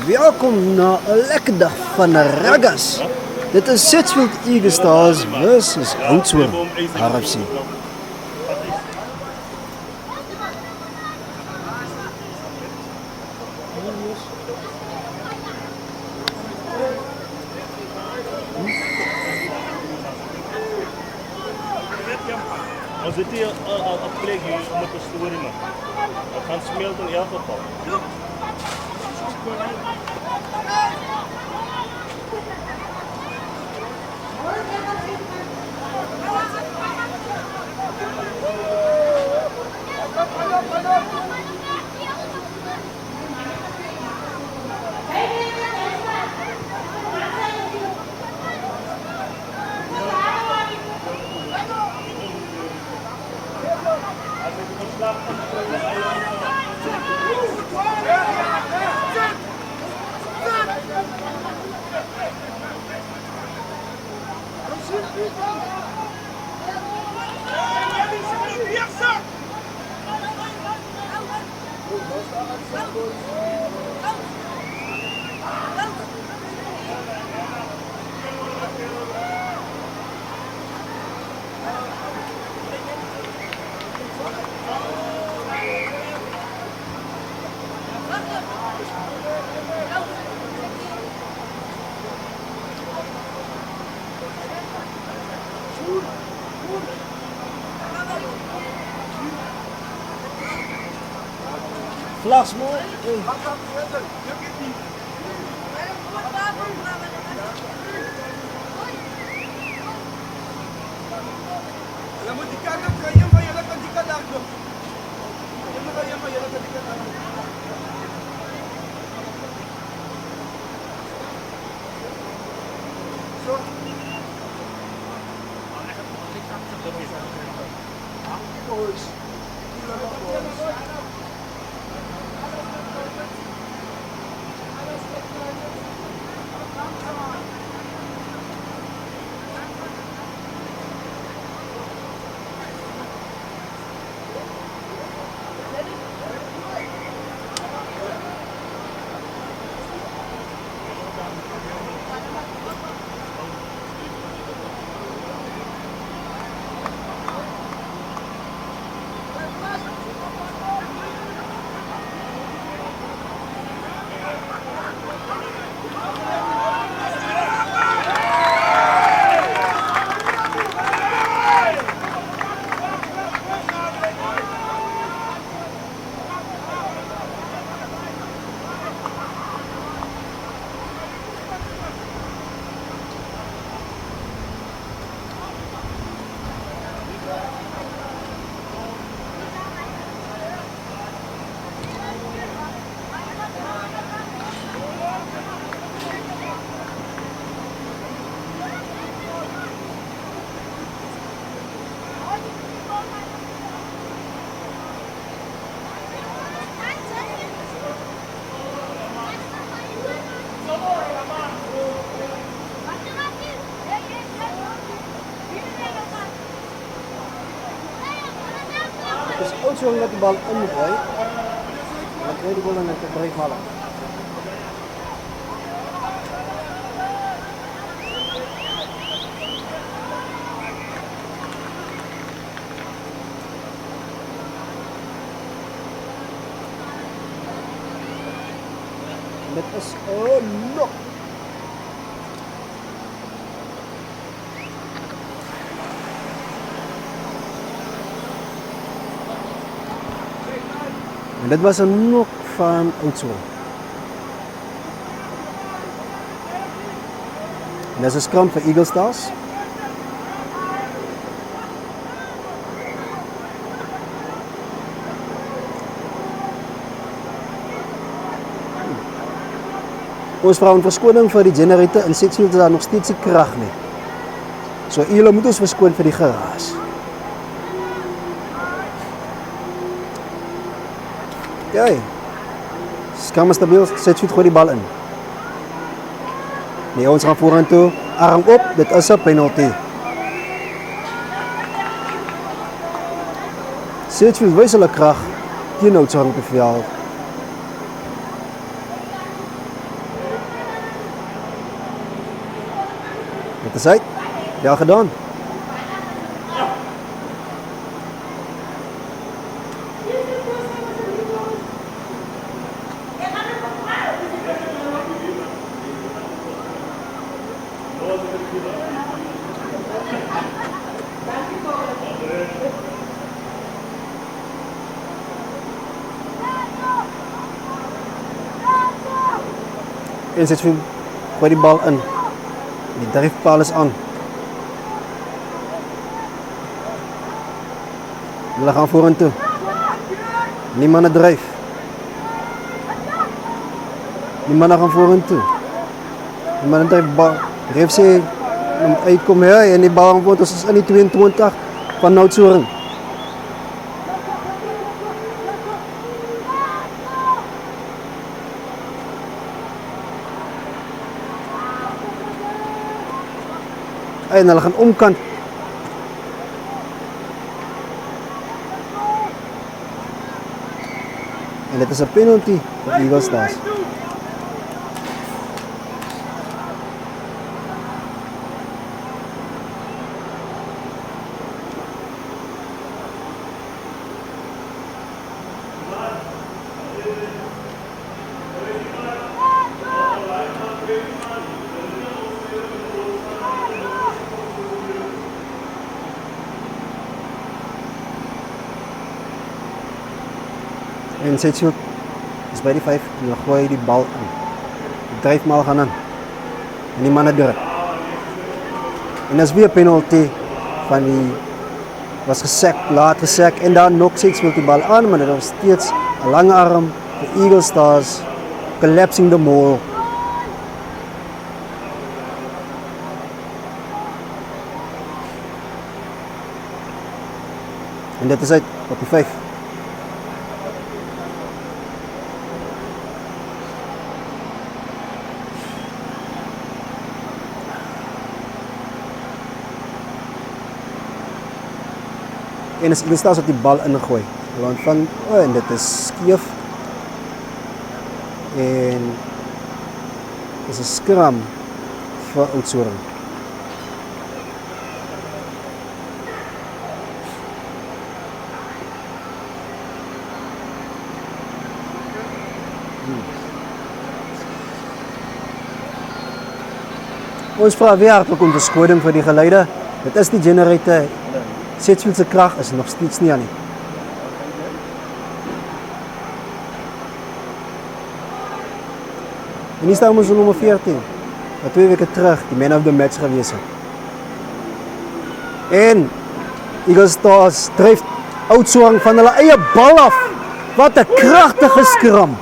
Welkom na 'n lekker dag van Raggas. Dit is Setsfield Eagle Stars versus Oudtshoorn RFC. Als dit hier een plek is om het te storen, het gaat smelten in elk geval. Vlas mooi. Alam mo, di ka agad kaya mayalat ang di ka largo. Hindi mo kaya mayalat ang di ka largo. So, boys. Het is Oudtshoorn dat die bal in moet rijden. En dan krijg je de bal en dan kan je vallen. Dit is 'n nok. En dit was 'n nok van Oudtshoorn. En dis 'n skram vir Eagle Stars. Ons vra om verskoning vir die generator in Sedgefield is daar nog steeds nie krag nie. So julle moet ons verskoon vir die geraas. Jy. Skram is stabiel, Sedgefield gooi die bal in. Nee, ons gaan vorentoe, arm op, dit is 'n penalty. Sedgefield wys hulle krag teen Oudtshoorn op die veld. Dit is uit. Ja, gedaan. En Sedgefield gooi die bal in. Die dryfpaal is aan. Hulle gaan vorentoe. Die manne dryf. Die manne gaan vorentoe. Die manne dryf bal. Ref sê om uitkom en die bal gaan ons is in die 22 van Oudtshoorn. En hulle gaan omkant. En dit is 'n penalty vir Eagle Stars. En Sedgefield is by die 5 en hulle gooi die bal in. Die dryfmaal gaan in. En die manne druk. En dis weer 'n penalty van die was gesek, laat gesek en dan nog Sedgefield die bal aan, maar dit was steeds 'n lang arm vir Eagle Stars collapsing the maul. En dit is uit op die 5. En as Eagle Stars op die bal ingooi. Hulle ontvang, en dit is skeef. En dis 'n skram vir Oudtshoorn. Ons vra weer hartlik om verskoning vir die geluide. Dit is die generator. Sedgefield se krag is nog steeds nie aan nie. En hier staan ons op nommer 14. Na 2 weke terug, die man of the match gewees het. En Eagle Stars dryf Oudtshoorn van hulle eie bal af. Wat 'n kragtige skram.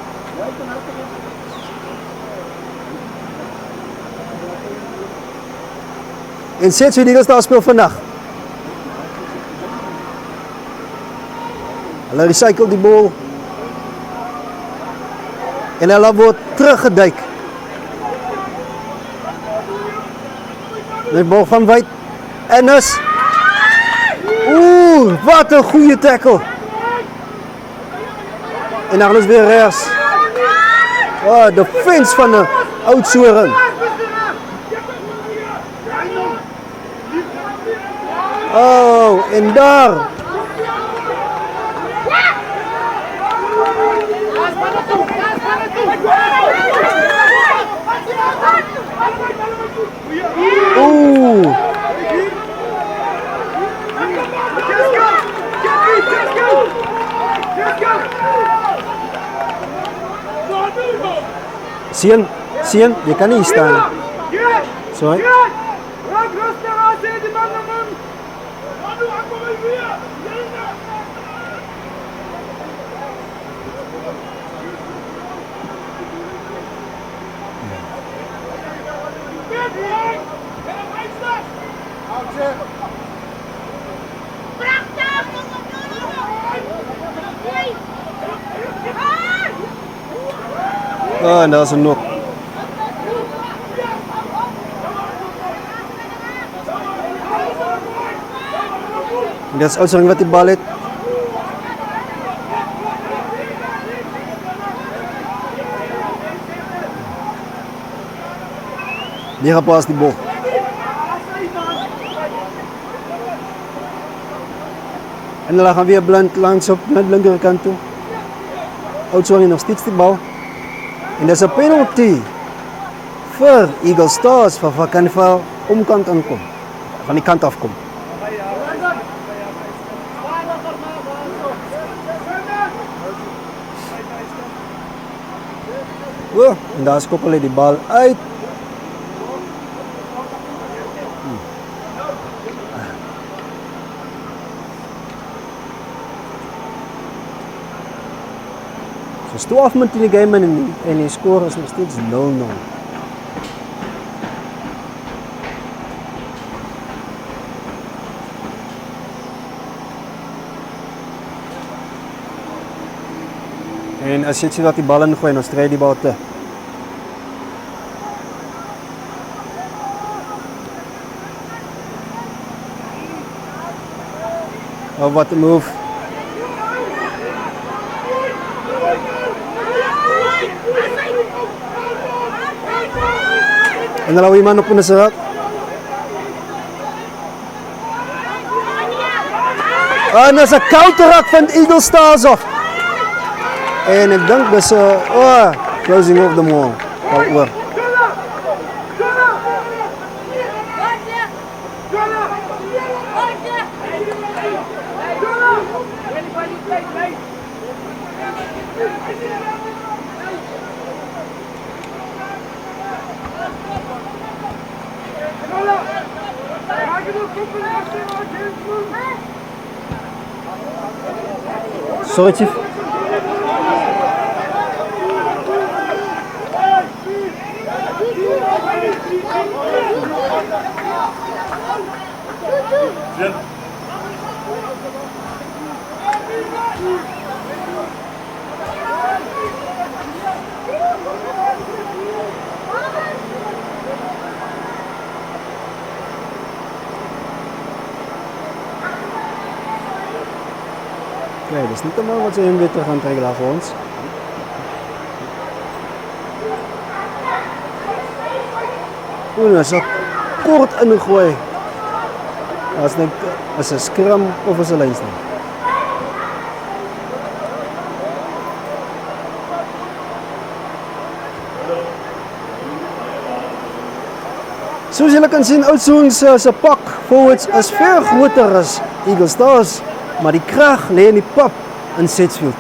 En Sedgefield Eagle Stars speel vandag. Hulle recycle die bal. En hulle word teruggeduik. Die bal van wyd. En is. Wat 'n goeie tackle. En dan is weer regs. Defense van 'n Oudtshoorn. En daar. Sien, jy kan nie hier staan nie. Sorry. Raak rustig aan, sê die man na man. Manu, ako may weer. Yan na. En daar is een nok. Dit is Oudtshoorn wat die bal het. Die gaan pas die bal. En hulle gaan weer blind langs op die linkerkant toe. Oudtshoorn nog steeds die bal. En dis 'n penalty vir Eagle Stars vir wat kan van omkant aankom. Van die kant af kom. Oh, en daar skop hulle die bal uit. So 12 minute in die game en die score is nog steeds 0-0. En as jy sien dat die bal ingooi, dan stry die bal te. Oh, what a move. En dan hou iemand op in de en dat is een counterrack van Eagle Stars af. En ik denk dat ze closing of the mall. Al oor. Sorry, Chief. Zin. Nee, dat is niet normaal wat ze in weer terug gaan regelen voor ons. Oeh, dat is een kort ingooi. Als het een scrum of is een lijnstaan. Soos julle kan sien, Oudtshoorn se pak forwards is veel groter as Eagle Stars, maar die krag lê in die pap in Sedgefield.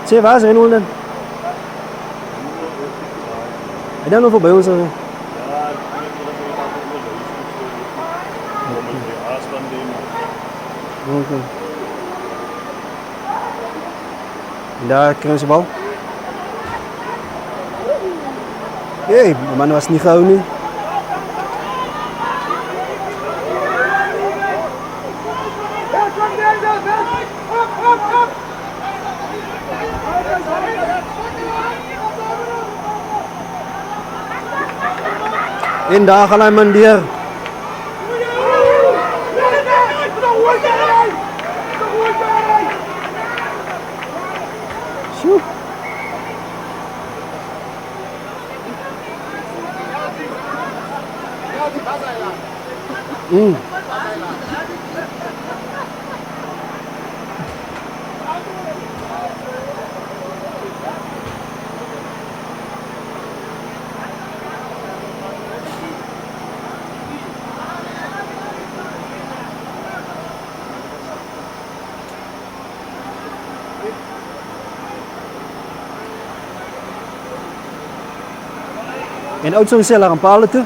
Sê, waar is Renold dan? Hy dan nog voorbij ons. Ja, ik weet niet of je die afstand neemt. Okay. En daar krijgen ze bal. Hey, de man was niet gauw nu. En daar gaan hy mandeer. Sjoe. En Oudtshoorn sê hulle gaan paal toe.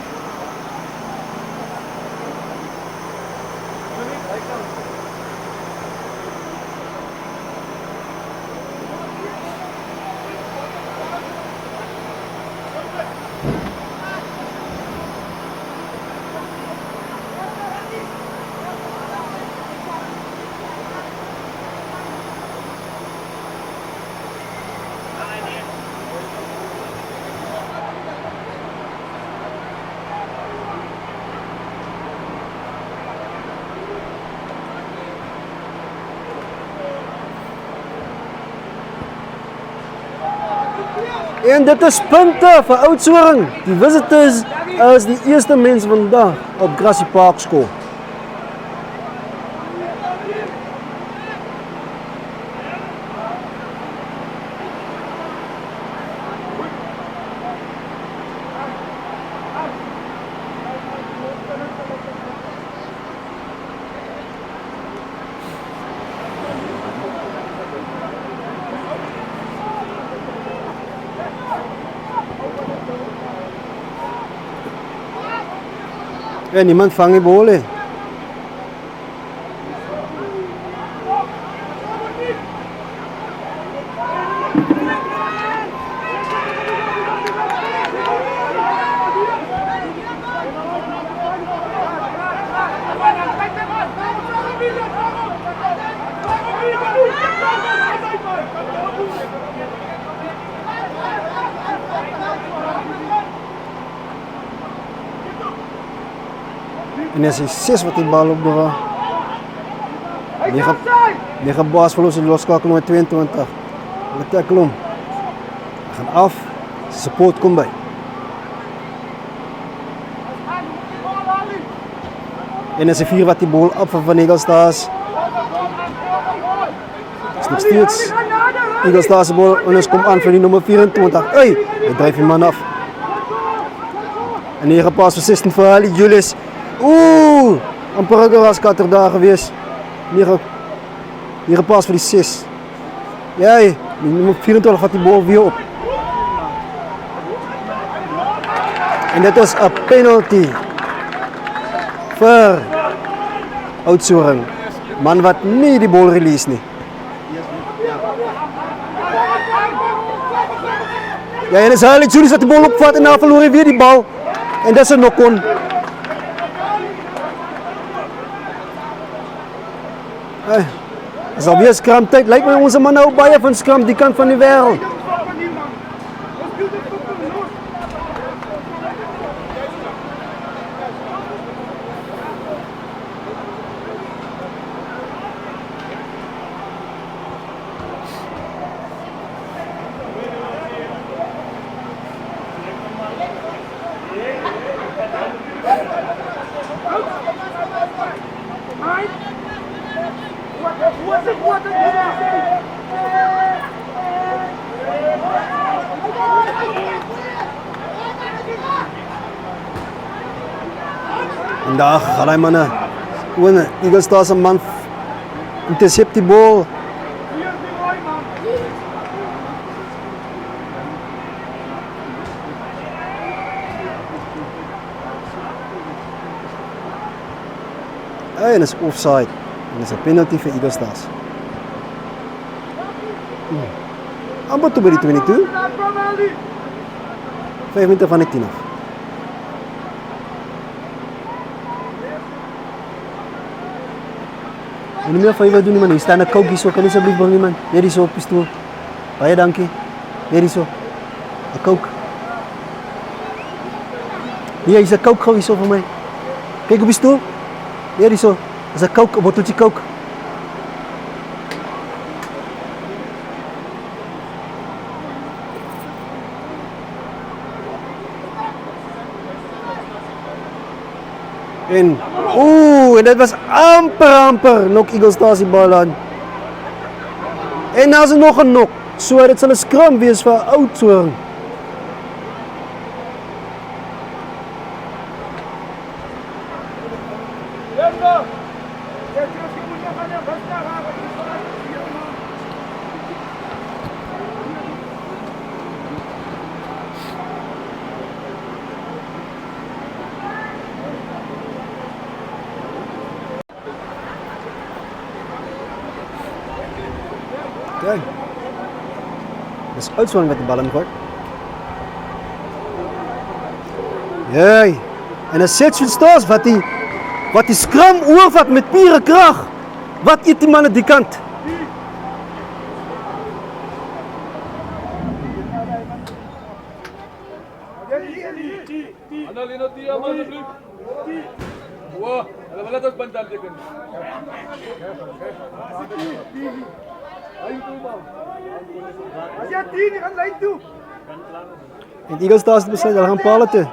En dit is punte vir Oudtshoorn. Die visitors is die eerste mense vandag op Grassy Park skool. En niemand vang die bal nie. En as hy 6 wat die bal opdra. 9 baas verloor sy loskakel met 22. Hulle tackle hom. Hy gaan af. Sy support kom by. En as hy 4 wat die bal op van Eagle Stars. Is nog steeds Eagle Stars se bal en ons kom aan vir die nommer 24. Hey, hy dryf die man af. En hier gepas vir 16 vir Ali Julius. Amper ook was Katter daar gewees. Hier gepas vir die 6. Jy, die nommer 24 vat die bal weer op. En dit is 'n penalty vir Oudtshoorn. Man wat nie die bal release nie. Ja, en is Ali Julius wat die bal opvat en dan verloor hy weer die bal. En dis 'n knock-on. As alweer skram tyd, lyk my ons man nou baie van skram die kant van die wêreld. En daar gaan hy manne. Oone, Eagle Stars 'n man intercept die bal. En is offside. En is 'n penalty vir Eagle Stars. Amper toe by die 22. 5 minute van die 10 af. En nie meer vir wat doen nie man, hier staan 'n Coke hierso, kan jy asseblief bring nie man? Net hierso op die stoel. Baie dankie. Net hierso. 'n Coke. Nee, hier's 'n Coke gou hierso vir my. Kyk op die stoel. Net hierso. Dis 'n Coke, 'n botteltjie Coke. En dit was amper nok Eagle Stars die bal aan. En daar's nog 'n nok. So dit sal 'n skram wees vir Oudtshoorn. Kijk. Dis Oudtshoorn met die bal in kort. Jee. En 'n Sedgwick Stars wat die skram oorvat met pure krag. Wat eet die man aan die kant? Analino Tia, man, alsjeblieft. Wow, laat ons bandal teken. As jy 10 gaan lyn toe. En die Eagle Stars het besluit hulle gaan pale toe.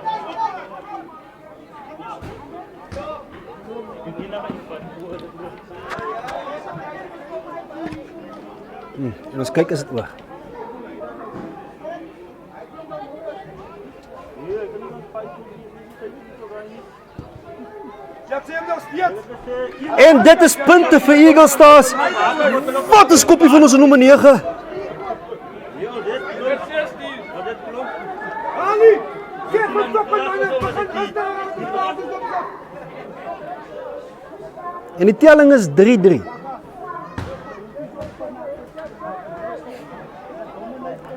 En ons kyk as dit oog. Jy sê hom nog steeds. En dit is punte vir Eagle Stars. Wat 'n skoppie van ons nommer 9. Ali, zeg me stop met my. En die telling is 3-3.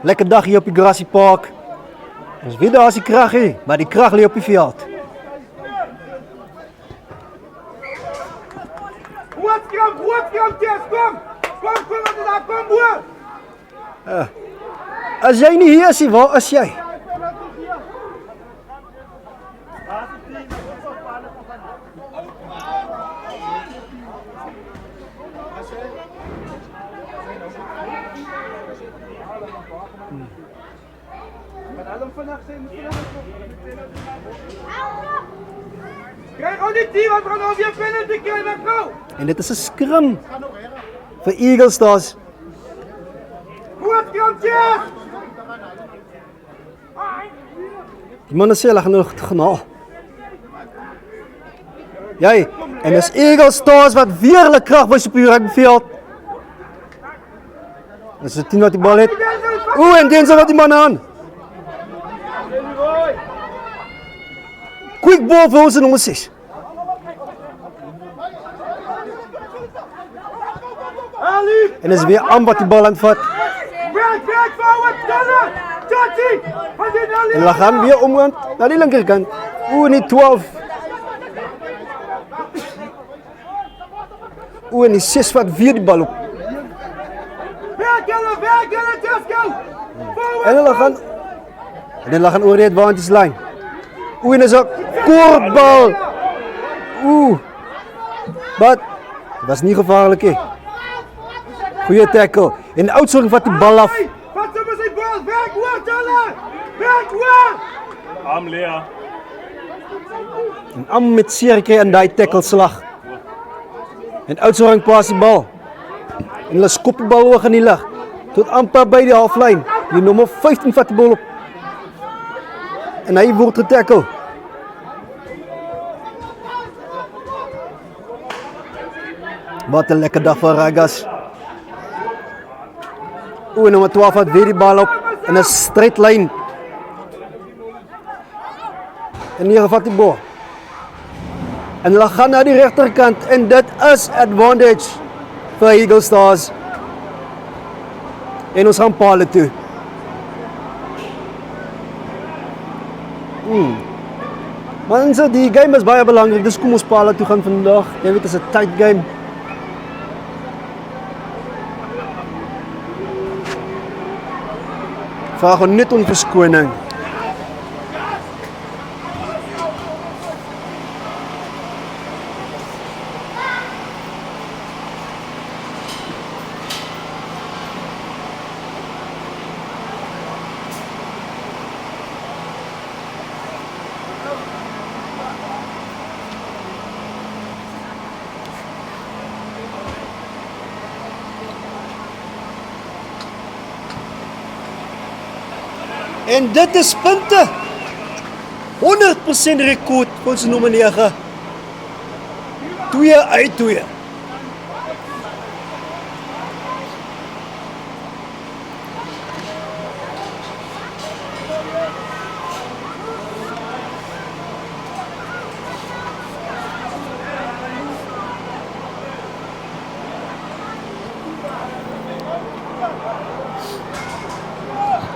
Lekker dag hier op die Grassy Park. Ons weet daar is die krag hier, maar die krag lê op die veld. Wat Ties, kom! Kom, daar, kom, boer! As jy nie hier is nie, waar is jy? Krijg ook niet die, want we gaan over je penalty krijgen, go! En dit is 'n skrim vir Eagle Stars. Goed, Ties! Die manne sê hulle gaan nog genaal. Jy, en dis Eagle Stars wat weer hulle krag wys op die rugbyveld. Dis 'n 10 wat die bal het. En Denzel wat die man aan. Quick ball vir ons nommer 6. Ali! En is weer aan wat die bal aanvat. Back forward, Tanner! Chachi! En hulle gaan weer omkant na die linkerkant. En die 12. En die 6 vat weer die bal op. Back, just go! En hulle gaan oor die advantage line. En is 'n kortbal. Maar dit was nie gevaarlik nie. Goeie tackle. En Oudtshoorn vat die bal af. Wat ze met zijn bal? Back, what, Tanner! Back, what? Arm leer. En Am met seer kry in daai tackle slag. En Oudtshoorn pas die bal. En hulle skop die bal hoog in die lug. Tot amper by die halflyn. Die nommer 15 vat die bal op. En hy word getackle. Wat 'n lekker dag vir Ragas. Nommer 12 vat weer die bal op in 'n strydlyn. En hier vat die bal. En hulle gaan na die regterkant en dit is advantage vir Eagle Stars. En ons gaan paal toe. Maar so die game is baie belangrik. Dis kom ons paal toe gaan vandag. Jy weet dit is 'n tight game. Vraag net om verskoning. En dit is punte. 100% rekord vir ons nommer 9. 2 uit 2.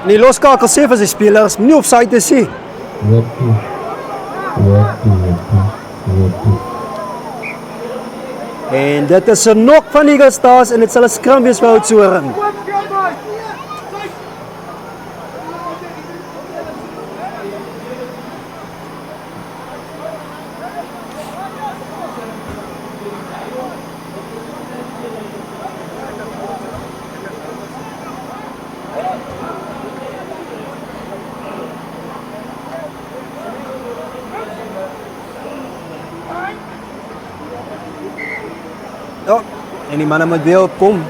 En die loskakel sê vir sy spelers, nie offside te sê. En dit is 'n nok van Eagle Stars en dit sal 'n skram wees vir Oudtshoorn. Ja, en die manne moet weer opkom.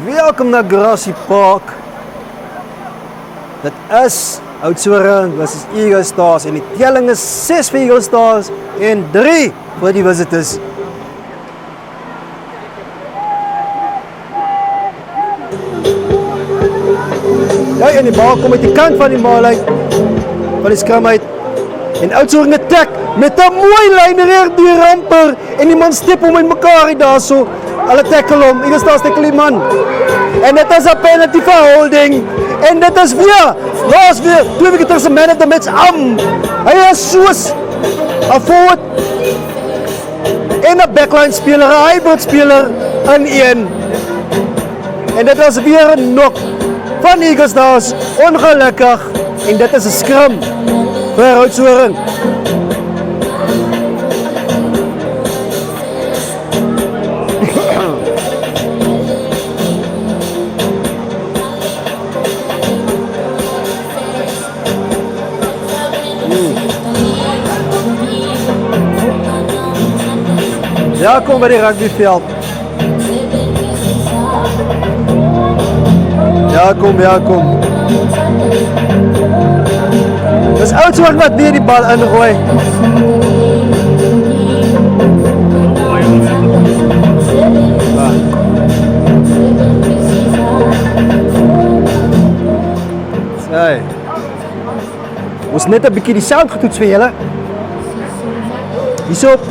Welkom na Grassy Park. Dit is Oudtshoorn versus Eagle Stars en die telling is 6 vir Eagle Stars en 3 vir die Visitors. Ja, en die bal kom uit die kant van die bal uit, van die skram uit. En Oudtshoorn attack met 'n mooi lyn reg die ramper en die man step hom in mekaar hier daarso. Hulle tackle hom, Eagle Stars tackle die man. En dit is 'n penalty for holding. En dit is weer, laas weer, 2 weke terug se man of the match am. Hy is soos 'n forward en 'n backline speler, 'n hybrid speler in een. En dit was weer 'n knock van Eagle Stars, ongelukkig, en dit is 'n skram vir Oudtshoorn. Welkom by die rugbyveld. Welkom. Dis Oudtshoorn wat weer die bal ingooi. Sy. Ons net 'n bietjie die sound getoets vir julle. Hierso op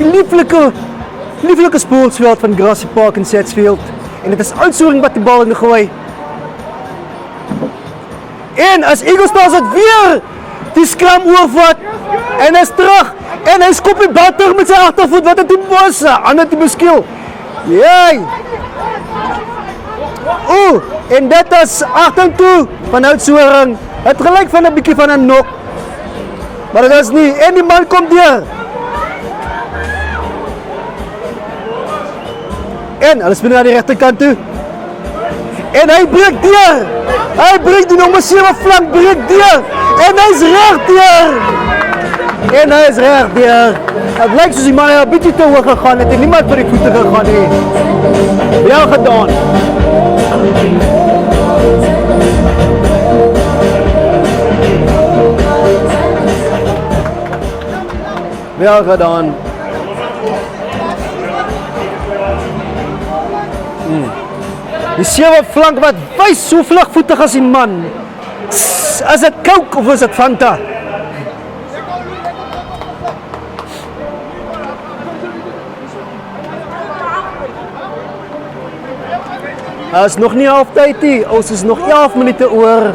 lieflike sportveld van Grassy Park in Satsfield. En dit is Oudtshoorn wat die bal ingooi. En as Eagle Stars het weer die skram oorvat en hy is terug en hy skop die bal terug met sy agtervoet, wat 'n tipe ander tipe skill. Jai! En dit is agtertoe van Oudtshoorn. Het gelyk van 'n bietjie van 'n nok. Maar dit is nie, en die man kom deur. En hulle speel na die regterkant toe. En hy breek deur. Hy breek die nommer 7 flank, breek deur. En hy's reg deur. Het lyk soos die man 'n bietjie te hoog gegaan het en niemand vir die voete gegaan nie. Wel gedaan. Wel gedaan. Die 7 flank wat wys so vlugvoetig as die man. Is dit Coke of is dit Fanta? Is nog nie halftyd nie. Ons is nog 11 minute oor.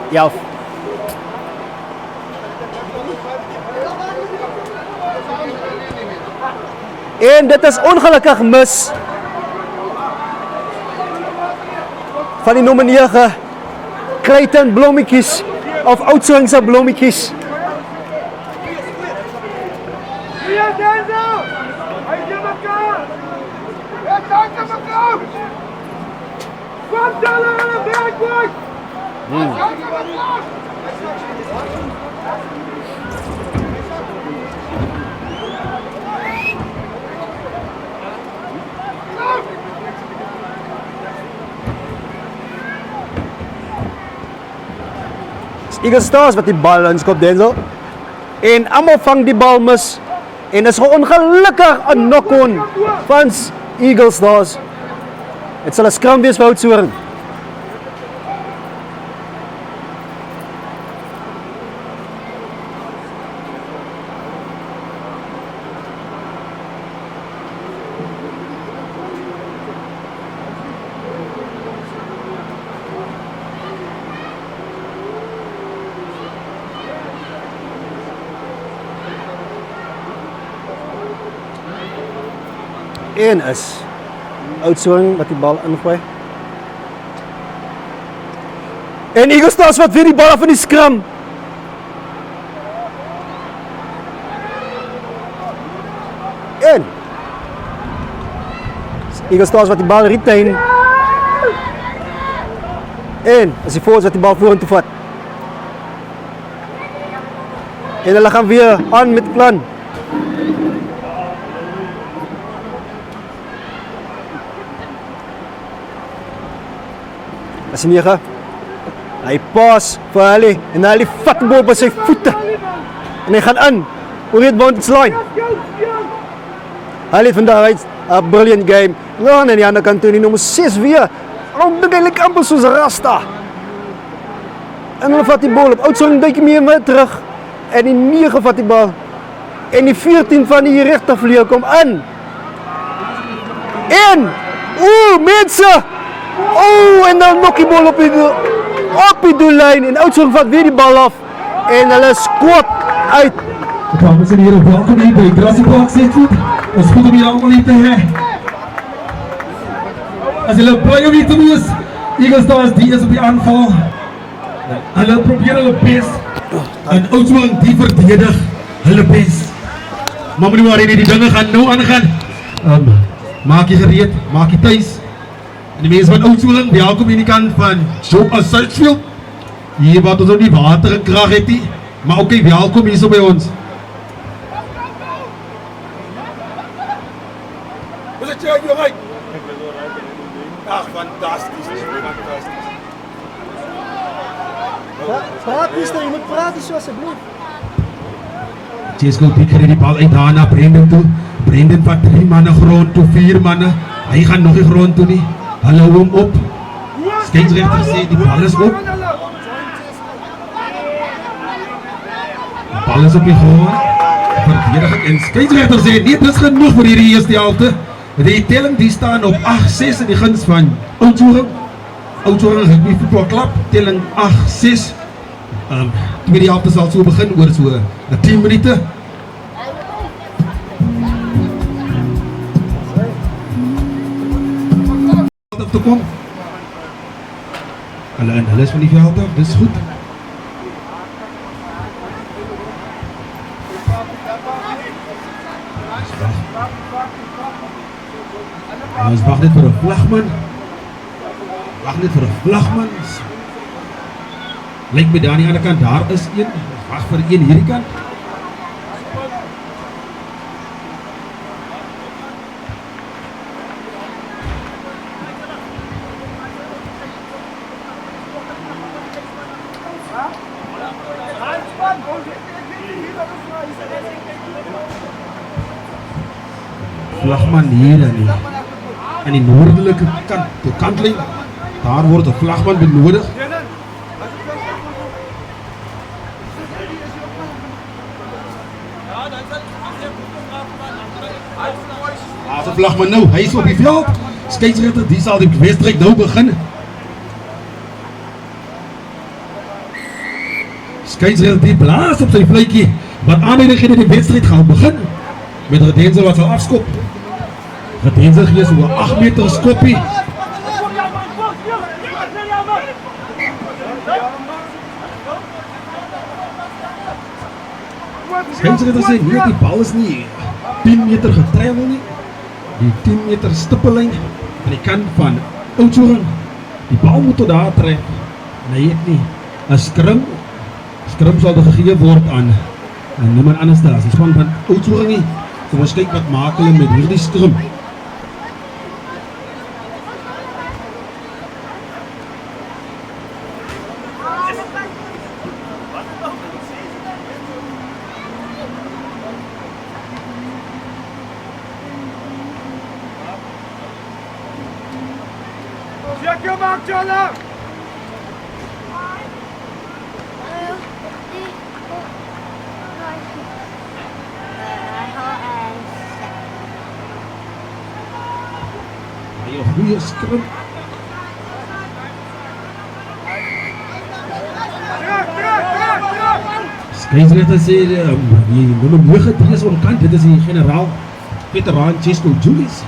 Ja. En dit is ongelukkig mis van die nommer 9 Creighton Blommetjies of Oudtshoorn se Blommetjies. Eagle Stars wat die bal inskop, Denzel. En almal vang die bal mis. En is ongelukkig 'n knock-on van Eagle Stars. Dit sal 'n skram wees vir Oudtshoorn. 1 is Oudtshoorn wat die bal ingooi. En Eagle Stars wat weer die bal af in die skram. En Eagle Stars wat die bal retain. En as die Forwards wat die bal vorentoe vat. En hulle gaan weer aan met plan. As die 9. Hy pas vir hulle en hy vat die bal op sy voete. En hy gaan aan oor die boundary line. Hy het vandaag 'n brilliant game. Dan aan die ander kant toe die nommer 6 weer. Dink hy lyk amper soos Rasta. En hulle vat die bal op. Oudtshoorn duik meer weer terug. En die 9 vat die bal. En die 14 van die regtervleuel kom aan. En mense! En dan nok die bal op die doellyn en Oudtshoorn vat weer die bal af en hulle skot uit. Dames en heren, welkom hier bij Grassy Park Zandvoort. Het is goed om jullie allemaal hier te hebben. Als jullie blij om hier te wees, Eagle Stars die is op die aanval. Hulle probeer hulle best. En Oudtshoorn die verdedig hulle best. Maar meneer waarin die dinge gaan nou aangaan. Maak je gereed, maak je thuis. En die mensen van Oudtshoorn, welkom in die kant van Joe Searchfield. Hier wat ons ook die water en krag het nie. Maar oké, welkom hier zo bij ons. Hoe is het jou right? Ach, fantastisch. Fantastisch. Praat nie, jy moet praat so asseblief. Jesco die kry die bal uit daar na Brendan toe. Brendan vat 3 manne grond toe, 4 manne. Hy gaan nog nie grond toe nie. Hulle hou hom op. Skeieregter sê die bal is op. Die bal is op die grond. Verdediging en skeieregter sê nee, dit is genoeg vir hierdie eerste helfte. Die telling die staan op 8-6 in die guns van Oudtshoorn. Oudtshoorn rugby voetbalklub telling 8-6. Tweede helfte sal so begin oor so 10 minute. Te kom. Hulle is van die veld af, dis goed. Ons wag net vir 'n vlagman. Wag net vir 'n vlagman. Lyk my daar aan die ander kant, daar is een. Wag vir een hierdie kant. Vlagman hier aan die noordelike kant, die kantlyn. Daar word 'n vlagman benodig. As 'n vlagman nou, hy is op die veld. Skeieregter, die sal die wedstryd nou begin. Skeieregter die blaas op sy fluitjie. Wat aanleiding gee dat die wedstryd gaan begin. Met Redenzel wat sal afskop. Redenzel gee so 'n 8 meter skoppie. Skeieregter sê nee, die bal is nie 10 meter getravel nie. Die 10 meter stippellyn aan die kant van Oudtshoorn. Die bal moet tot daar tref. En hy het nie 'n skrim. Skrim sal gegee word aan niemand anders as die span van Oudtshoorn nie. Kom ons kyk wat maak hulle met hierdie skrim. Check your mark, Jana! Hy 'n goeie skrim. Skeieregter sê die nommer 9 is onkant. Dit is die generaal veteraan Jesco Julius.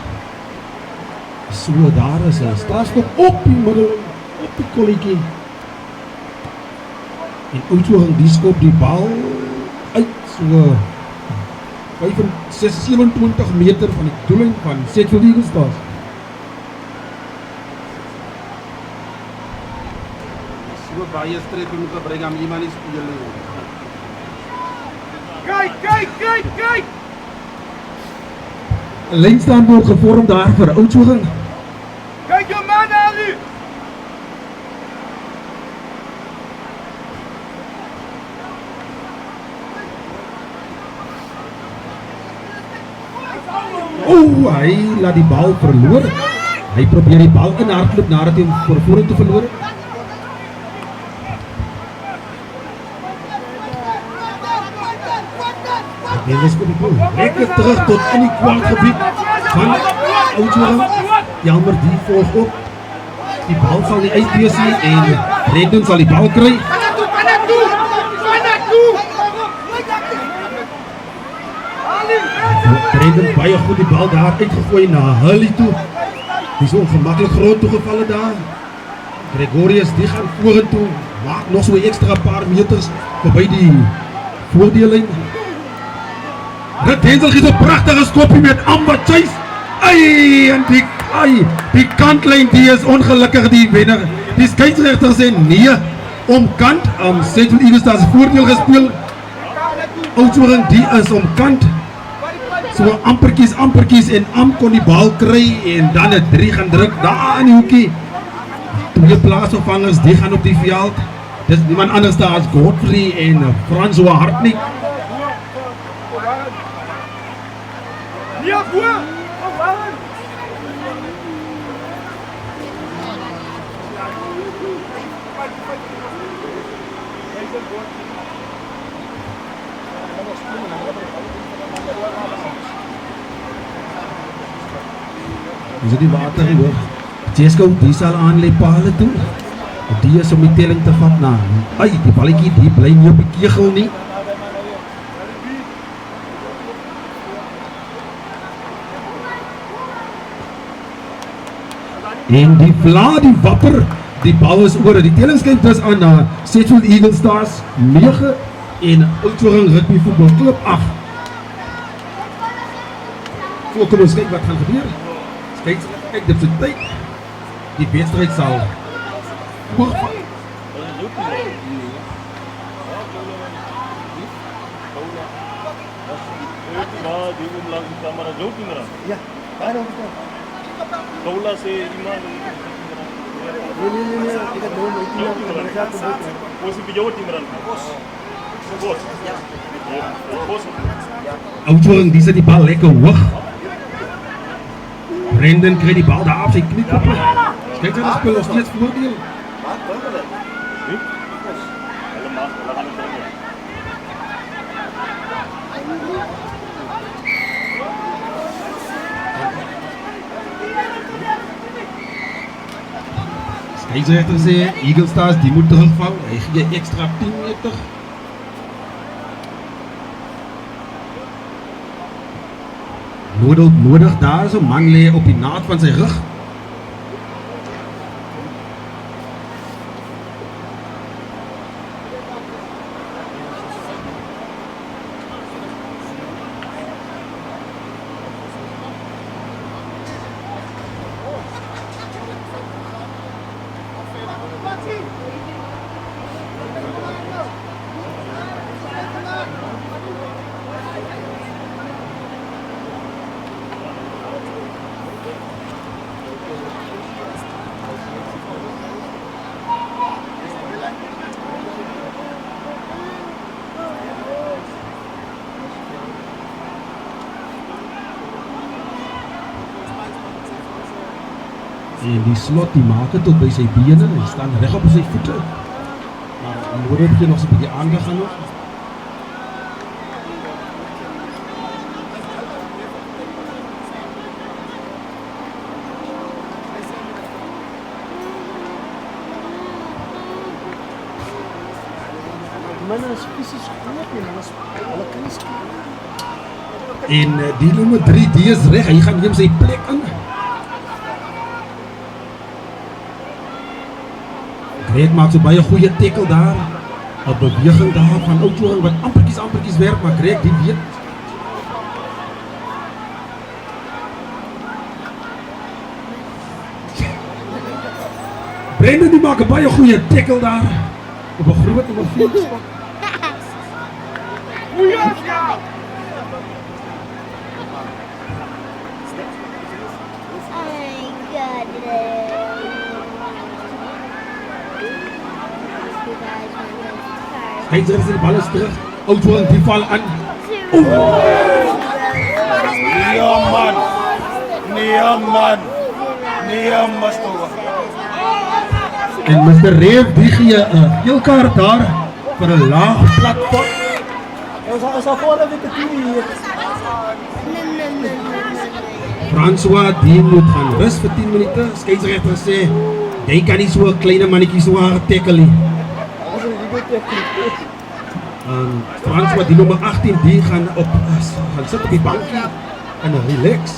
So, daar is 'n strafskop op die middel, op die kolletjie. En Oudtshoorn die skop die bal uit so 27 meter van die doellyn van Sedgwick Eagle Stars. So baie streep moet gebring om iemand nie speel nie. Kyk! 'n Lynstand word gevorm daar vir Oudtshoorn. Kyk jou man, Ali! Hy laat die bal verloor. Hy probeer die bal inhardloop nadat hy hom voor vorentoe verloor het. En dis die bal. Lekker terug tot in die kwartgebied van Oudtshoorn. Jammer, die volg op. Die bal sal nie uitwees nie en Brendan sal die bal kry. Brendan baie goed die bal daar uitgegooi na Hully toe. Die is ongemaklik grond toegevallen daar. Gregorius die gaan vorentoe, maak nog so 'n ekstra paar meters verby die voordeellyn. Rick Denzel gee 'n pragtige skopie met Amba Chase. En die kantlyn die is ongelukkig die wenner. Die skeieregter sê nee om kant. Sedgwick Eagle Stars voordeel gespeel. Oudtshoorn die is om kant. So amperkies en kon die bal kry en dan 'n 3 gaan druk daar in die hoekie. Twee plaasvervangers die gaan op die veld. Dis niemand anders daar as Godfrey en François Hartnick. Ja, voor! Dis die water hier hoor. Jesco die sal aan lê paale toe. Die is om die telling te vat na. Die balletjie die bly nie op die kegel nie. En die vla die wapper. Die bal is oor. Die telling skryf dus aan Sedgwick Eagle Stars 9 en Oudtshoorn Rugby Voetbal Klub 8. So kom ons kyk wat gaan gebeur. Kyk dit is tyd. Die wedstryd sal oorval. Ja, waarom dan? Kaula se iman. Nee, ik heb gewoon een team. Wo sie bijou timran? Bos. Ja. Bos. Oudtshoorn die sit die bal lekker hoog. Brendan kry die bal daar op sy kniekoppe. Kyk hy speel nog steeds voordeel. Skeieregter sê Eagle Stars die moet terugval. Hy gee ekstra 10 meter. Nodig daar is 'n man lê op die naad van sy rug. En die slot die maak het tot by sy bene. Hy staan reg op sy voete. Maar nodig begin nog so 'n bietjie aangegaan nog. Manne is fisies groot en hulle kan nie speel. En die nommer 3 die is reg. Hy gaan neem sy plek in. Greg maak so baie goeie tackle daar. 'n Beweging daar van Oudtshoorn wat ampertjies werk, maar Greg die weet. Brandon die maak 'n baie goeie tackle daar op 'n groot nummer 4 spot. Hy sê die bal is terug. Oudtshoorn die val aan. Nee man, stoor. En Mr. Reef die gee 'n geel kaart daar vir 'n laag platform. Ons sal voor dat dit te hier. François die moet gaan rus vir 10 minute. Skeieregter sê jy kan nie so 'n klein mannetjie so hard tackle nie. François die nommer 18 die gaan sit op die bankie en relax.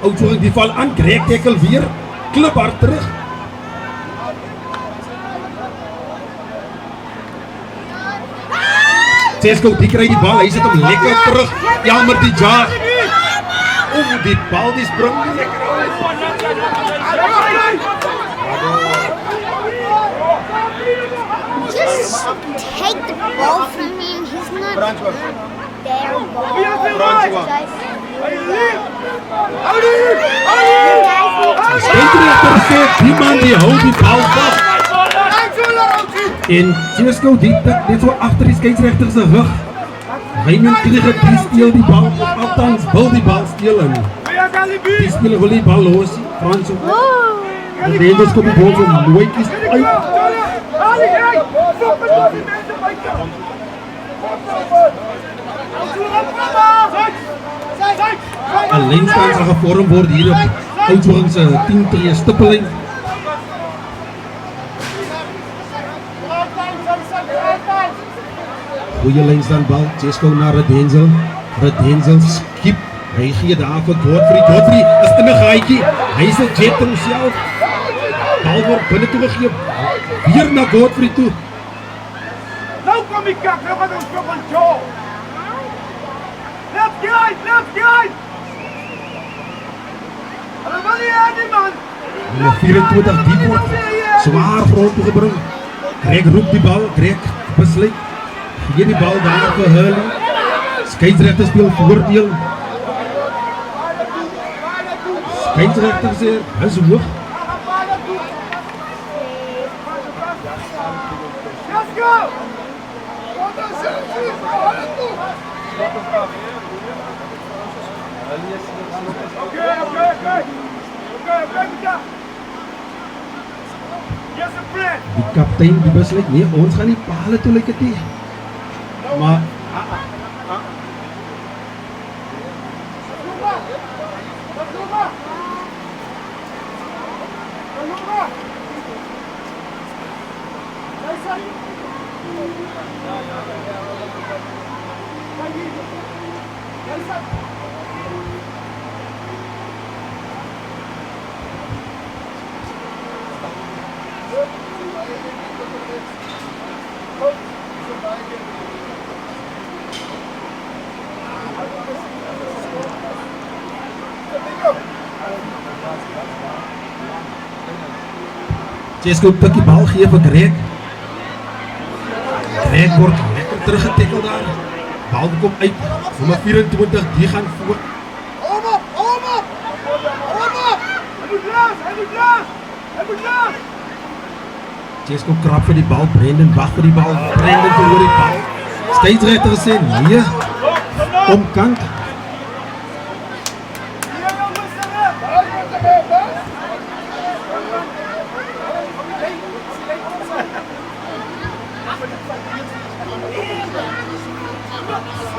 Oudtshoorn die val aan, Greg tackle weer, klip hard terug. Cesco die kry die bal, hy sit hom lekker terug. Jammer die jaag. Die bal die spring nie lekker uit. Just take the ball from him. He's not there. Skeieregter sê die man die hou die bal vas. En Cesco die tik net so agter die skeieregter se rug. Raymond Krieger die steel die bal, of althans wil die bal steel en die speler wil die bal los. François. En die Engels kom die bal so nooitjies uit. Een lijnstand sal gevorm word hier op Oudtshoorn se 10-tree stippeling. Goeie lijnstand bal, Cesco naar Redenzel. Redenzel skiep, hy gee daar vir Godfrey. Godfrey is in 'n gaatjie, hy is 'n jet homself. Bal word binne toe gegee, weer na Godfrey toe. Nou kom die kak, nou gaan ons op een show. Let's get! Hulle wil nie hê nie man. Nummer 24 die word zwaar grond toegebring. Greg roep die bal, Greg besluit. Gee die bal daar vir Hurley. Skeieregter speel voordeel. Skeieregter sê, is hoog. Let's go! Okay, Peter. Yes, a friend. Die kaptein die besluit, nee, ons gaan nie pale toe lyk dit nie. Maar Cesco pik die bal gee vir Greg. Greg word lekker teruggetackle daar. Bal kom uit. Nommer 24 die gaan voor. Hou op! Hij moet los! Cesco krap vir die bal, Brandon wag vir die bal. Brandon verloor die bal. Skeieregter sê nee. Omkant.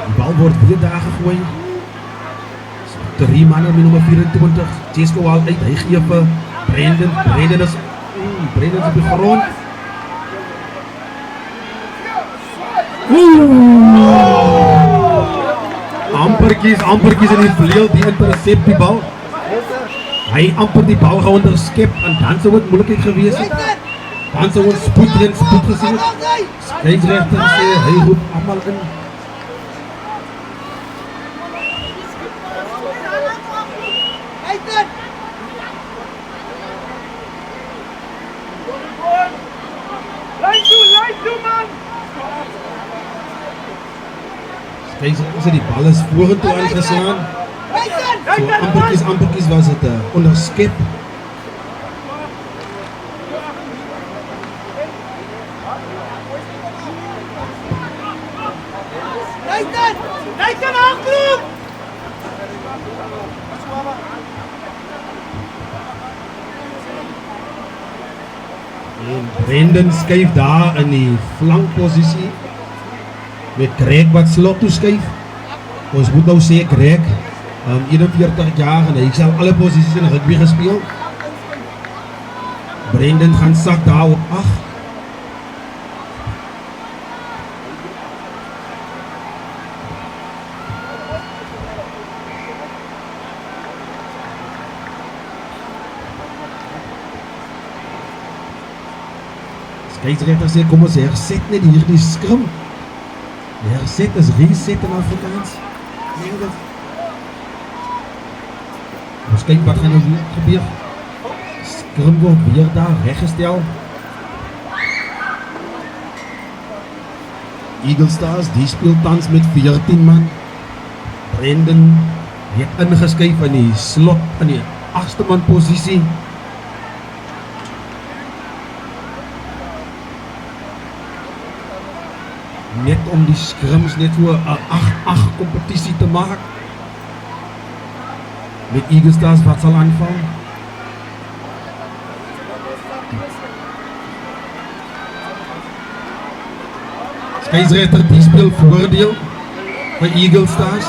Die bal word weer daar gegooi. 3 manne met nommer 24. Cesco haal uit, hy gee vir Brandon. Brandon is op die grond. Amperkies in die vleuel, die intercept die bal. Hy amper die bal geonderskep en dan sou dit moeilikheid gewees het. Dan sou ons spoed gesien het. Skeieregter sê hy roep almal in. Skeieregter sê die bal is vorentoe aangeslaan. So amperkies was dit 'n onderskep. En Brendan skuif daar in die flankposisie met Greg wat slot toe skuif. Ons moet nou sê Greg 41 jaar en hy het al alle posisies in rugby gespeel. Brendan gaan sak daar op 8. Skeieregter sê kom ons herset net hierdie skrim. Herset is reset in Afrikaans. Ons kyk wat gaan nou weer gebeur. Skrim word weer daar reggestel. Eagle Stars, die speel tans met 14 man. Brendan het ingeskuif in die slot in die 8ste man posisie. Net om die skrims net voor 'n 8-8 kompetisie te maak. Met Eagle Stars wat sal aanval. Skeieregter die speel voordeel vir Eagle Stars.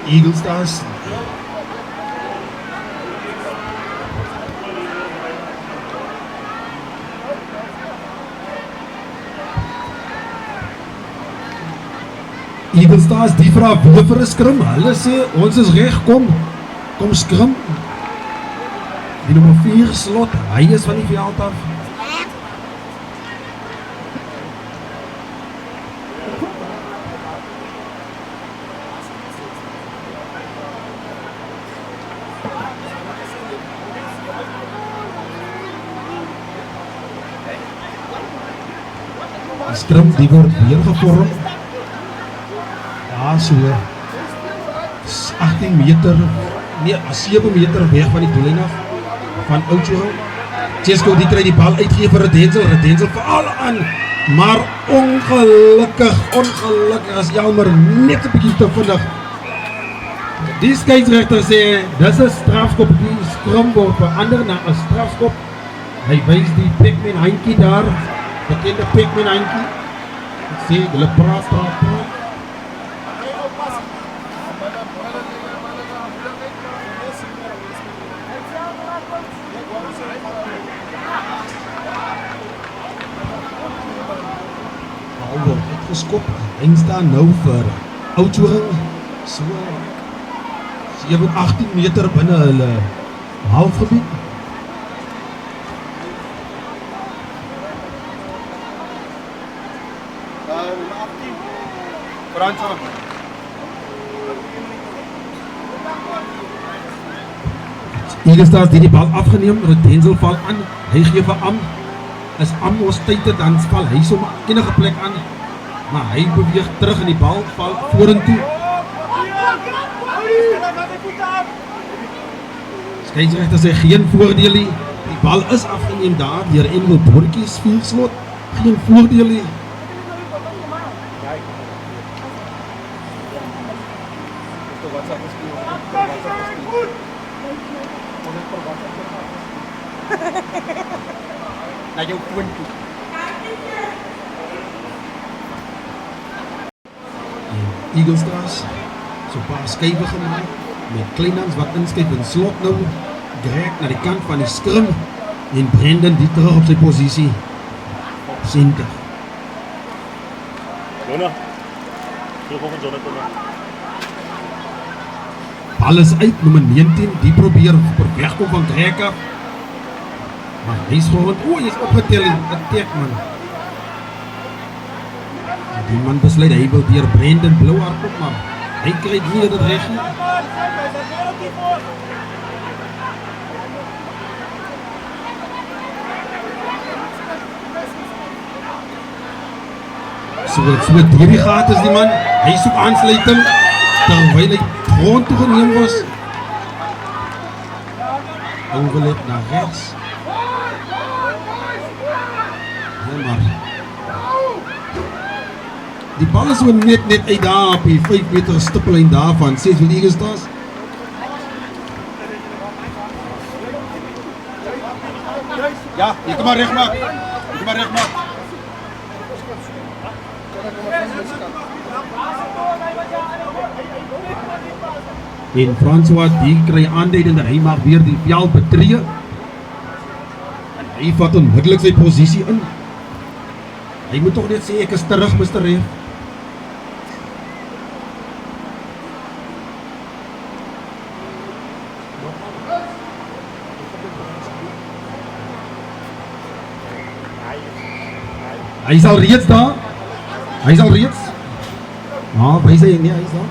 Eagle Stars Eagle Stars die vra weer vir 'n skrim. Hulle sê ons is reg, kom skrim. Die nommer 4 slot, hy is van die veld af. Die skrim die word weer gevorm. Ja, so 18 meter, nee, 7 meter weg van die doellyn af van Oudtshoorn. Chesko die kry die bal uitgegee vir Redensel veral aan, maar ongelukkig as Elmer net 'n bietjie te vinnig. Die skeieregter sê dis 'n strafskop, die skrim word verander na 'n strafskop. Hy wys die Pac-Man handjie daar, bekende Pac-Man handjie. Ek sê hulle praat. Geskop, en staan nou vir Oudtshoorn so 18 meter binne hulle halfgebied. Eagle Stars die bal afgeneem, Redensel val aan, hy gee vir Am, is Am ons tyd het, dan val hy sommer enige plek aan. Maar hy beweeg terug en die bal val vorentoe. Skeieregter sê geen voordeel nie. Die bal is afgeneem daar deur Engel Bortjies 4 slot. Geen voordeel nie. Na jou punt toe. Eagle Stars so 'n paar skuiwe gemaak met Kleinans wat inskuif in slot nou. Greg na die kant van die skrim en Brendan die terug op sy posisie. Center. Jonah. Terug op Jonathan. Bal is uit, nummer 19, die probeer wegkom van Greg af. Maar hy is gewoon, hy is opgetel en getek man. En die man besluit, hy wil deur Brandon blou hardloop, maar hy kry nie dit reg nie. So deur die gat is die man, hy soek aansluiting, terwyl hy grond toe geneem was. Overlap na rechts. Ja, maar die bal is so net uit daar op die 5 meter stippellyn daarvan, 6 Eagles Stars. Ja, jy kan maar reg maak. En François die kry aanduiding dat hy mag weer die veld betree. Hy vat onmiddellik sy posisie in. Hy moet toch net sê ek is terug, Mr. Ref. Hy is al reeds daar. Wys hy nie, hy is daar.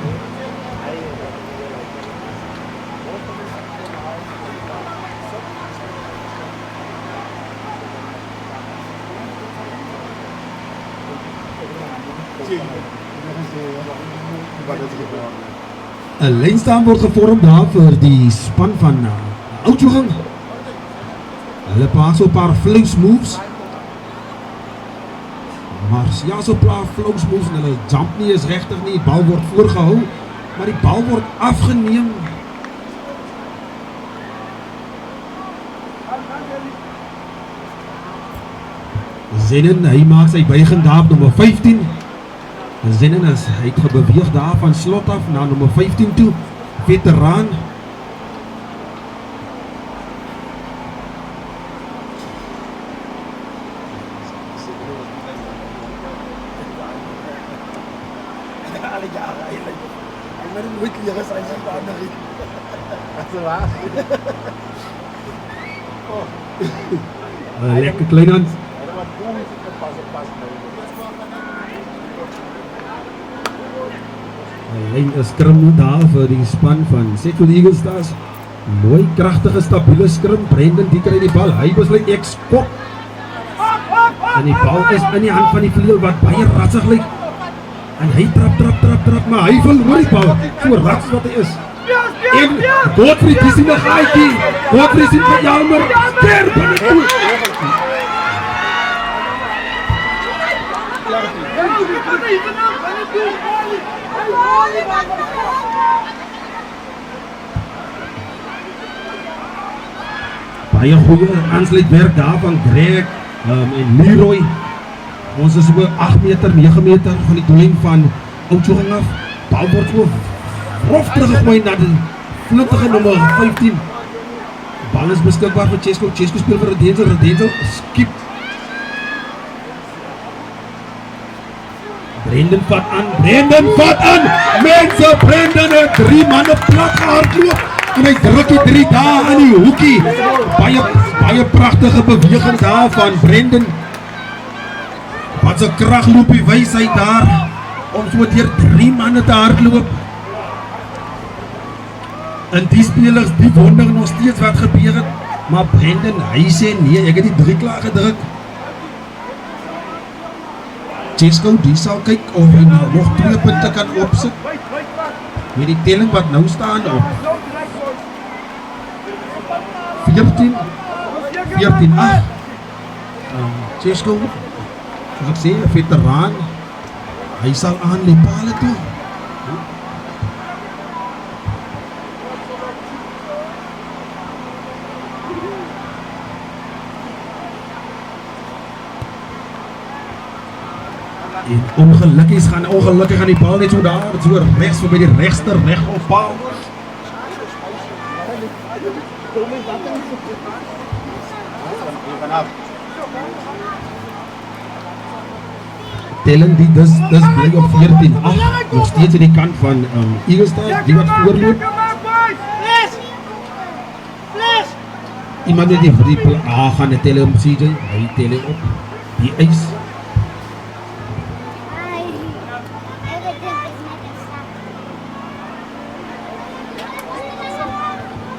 Een lynstaan word gevorm daar vir die span van Oudtshoorn. Hulle plaas so 'n paar flows moves. Maar ja, so 'n paar flows moves en hulle jump nie is regtig nie. Die bal word voorgehou, maar die bal word afgeneem. Zennen, hy maak sy buiging daar op nummer 15. Zennen is, hy het gebeweeg daar van slot af na nummer 15 toe, veteraan. Lekker Kleinhans. Hy is skrim daar vir die span van Sheffield Eagles Stars. Mooi, kragtige, stabiele skrim. Brandon die kry die bal. Hy besluit ek skop. En die bal is in die hand van die vleuel wat baie rassig lyk. En hy trap, maar hy verloor die bal. So rassig wat hy is. En Godfried is in die gaaitjie. Godfried sien vir Jalmer. Ster binne toe. Baie goeie aansluitwerk daar van Greg en Leroy. Ons is so 8 meter, 9 meter van die doellyn van Oudtshoorn af. Bal word so rof teruggegooi na die vlugtige nummer 15. Bal is beskikbaar vir Chesko. Chesko speel vir Redensel skiep. Brandon vat aan, mense, Brandon het 3 manne plat gehardloop en hy druk die 3 daar aan die hoekie. Baie pragtige beweging daar van Brandon. Wat sy kragloopie wys hy daar om so deur 3 manne te hardloop. En die spelers die wonder nog steeds wat gebeur het, maar Brandon hy sê nee, ek het die 3 klaar gedruk. Chesko die sal kyk of hy nog 2 punte kan opsit met die telling wat nou staan op 14-8. Chesko, soos ek sê, 'n veteraan, hy sal aan die pale toe. En ongelukkig gaan die bal net so daar, so rechts voorbij die regster, recht op paal. Tellen die dus bly op 14-8, nog steeds in die kant van Eagles Stars, die wat voorloop. iemand net die gaan net tellen om CJ, hy tellen op die ijs.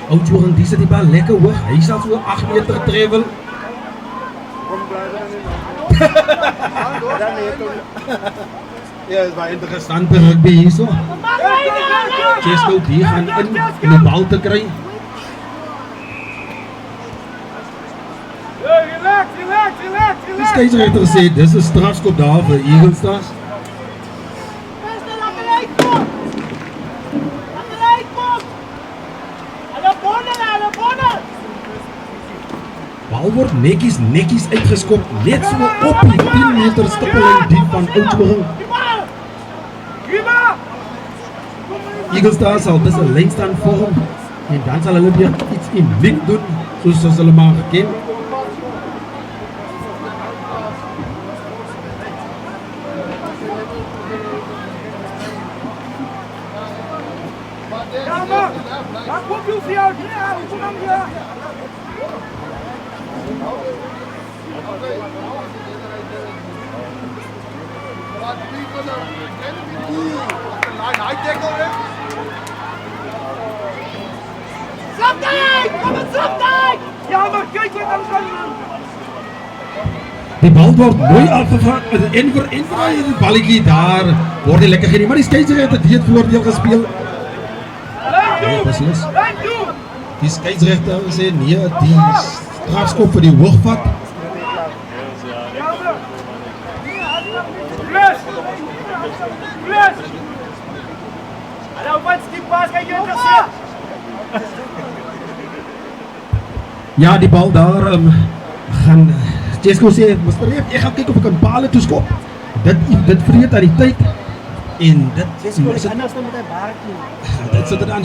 Oudjong, die sit die bal lekker hoog, hy sal so 8 meter travel. Ja, is baie interessante rugby hier so. Chesko die gaan in om die bal te kry. Die skeieregter sê dis 'n strafskop daar vir Eagle Stars. Bal word netjies uitgeskop, net so op die 10 meter stippellyn diep van Oudtshoorn. Eagle Stars sal dis 'n lynstand vorm en dan sal hulle weer iets uniek doen soos hulle maar geken. Die bal word mooi afgevang en vir die balletjie daar word die lekker geen, maar die skeieregter het voordeel gespeel. Ja, precies. Die skeieregter sê nee, die strafskop vir die hoogvat. Ja, die bal daar gaan Chesko sê, Mr. Reef, ek gaan kyk of ek kan bale toeskop. Dit vreet aan die tyd en dit Chesko is anders dan met hy baartjie. Dit sit er aan.